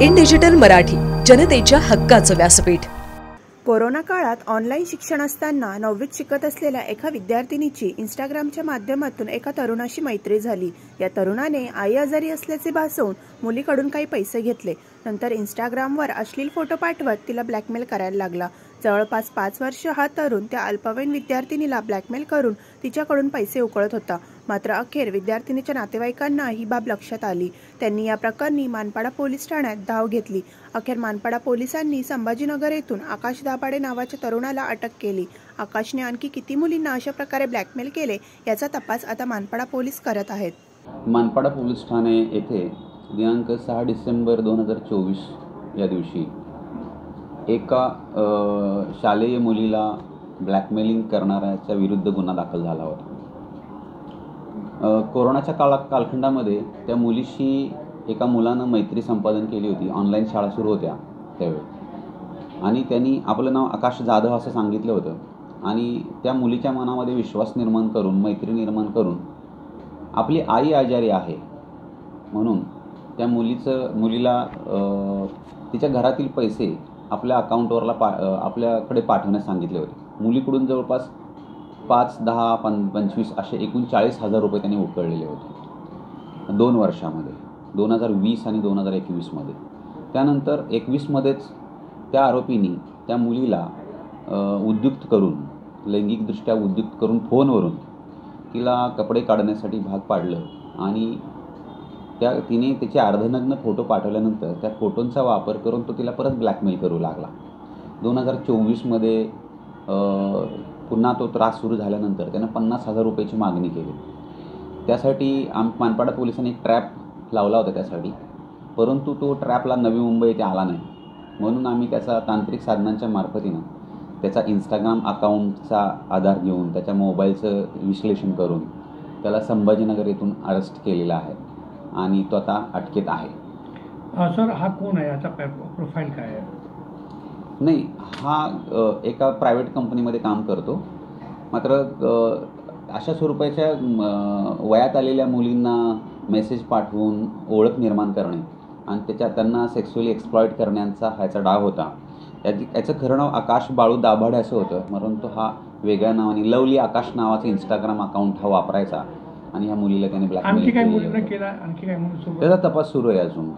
In digital Marathi, जनतेच्या हक्काचं व्यासपीठ। कोरोना काळात ऑनलाईन शिक्षण असताना 9वीत शिकत असलेल्या एका विद्यार्थिनीची इंस्टाग्रामच्या माध्यमातून एका तरुणाशी मैत्री झाली। या तरुणाने आई आजारी असल्याचे भासवून मुलीकडून काही पैसे घेतले। नंतर इंस्टाग्रामवर अश्लील फोटो पाठवत तिला ब्लॅकमेल करायला लागला। जवळपास 5 वर्ष हा तरुण त्या अल्पवयीन विद्यार्थिनीला ब्लॅकमेल करून तिच्याकडून पैसे उकळत होता। मात्र अखेर विद्यार्थिनीच्या नातेवाईकांना ही बाब लक्षात आली। त्यांनी या प्रकरणी मानपाडा पोलीस ठाण्यात धाव घेतली। अखेर मानपाडा पोलिसांनी संभाजीनगर येथून आकाश दाभाडे नावाच्या तरुणाला अटक केली। आकाशने आणखी किती मुलींना अशा प्रकारे ब्लॅकमेल केले याचा तपास आता मानपाडा पोलीस करत आहेत। मानपाडा पोलीस ठाणे येथे दिनांक 6 डिसेंबर 2024 या दिवशी एका शालेय मुलीला ब्लॅकमेलिंग करणाऱ्याच्या विरुद्ध गुन्हा दाखल झाला होता। कोरोनाच्या कालखंडामध्ये त्या मुलीशी एका मुलानं मैत्री संपादन केली होती। ऑनलाईन शाळा सुरू होत्या त्यावेळी, आणि त्यांनी आपलं नाव आकाश जाधव असं सांगितलं होतं आणि त्या मुलीच्या मनामध्ये विश्वास निर्माण करून, मैत्री निर्माण करून, आपली आई आजारी आहे म्हणून त्या मुलीला तिच्या घरातील पैसे आपल्या अकाउंटवरला आपल्याकडे पाठवण्यास सांगितले होते। मुलीकडून जवळपास 5, 10, 25 असे एकूण 40,000 रुपये त्यांनी उकळलेले होते 2 वर्षामध्ये, 2020 आणि 2021मध्ये। त्यानंतर 21मध्येच त्या आरोपींनी त्या मुलीला उद्युक्त करून, लैंगिकदृष्ट्या उद्युक्त करून फोनवरून तिला कपडे काढण्यासाठी भाग पाडलं आणि तिने त्याचे अर्धनग्न फोटो पाठवल्यानंतर त्या फोटोंचा वापर करून तो तिला परत ब्लॅकमेल करू लागला। 2024मध्ये पुन्हा तो त्रास सुरू झाल्यानंतर त्यानं 50,000 रुपयाची मागणी केली। त्यासाठी मानपाडा पोलिसांनी एक ट्रॅप लावला होता त्यासाठी, परंतु तो ट्रॅपला नवी मुंबई येथे आला नाही। म्हणून आम्ही त्याचा तांत्रिक साधनांच्या मार्फतीनं त्याचा इंस्टाग्राम अकाउंटचा आधार घेऊन त्याच्या मोबाईलचं विश्लेषण करून त्याला संभाजीनगर येथून अरेस्ट केलेला आहे आणि तो आता अटकेत आहे। सर, हा कोण आहे? याचा प्रोफाईल काय आहे? नाही, हा एका प्रायव्हेट कंपनीमध्ये काम करतो। मात्र अशा स्वरूपाच्या वयात आलेल्या मुलींना मेसेज पाठवून ओळख निर्माण करणे आणि त्यांना सेक्शुअली एक्सप्लॉइट करण्याचा ह्याचा डाव होता। याचं खरं नाव आकाश बाळू दाभाडे असं होतं, परंतु हा वेगळ्या नावाने लवली आकाश नावाचं इंस्टाग्राम अकाउंट हा वापरायचा आणि ह्या मुलीला त्याने ब्लॅकमेल केलं। आणखी काय मुलींना केला? आणखी काय मुली? त्याचा तपास सुरू आहे अजून।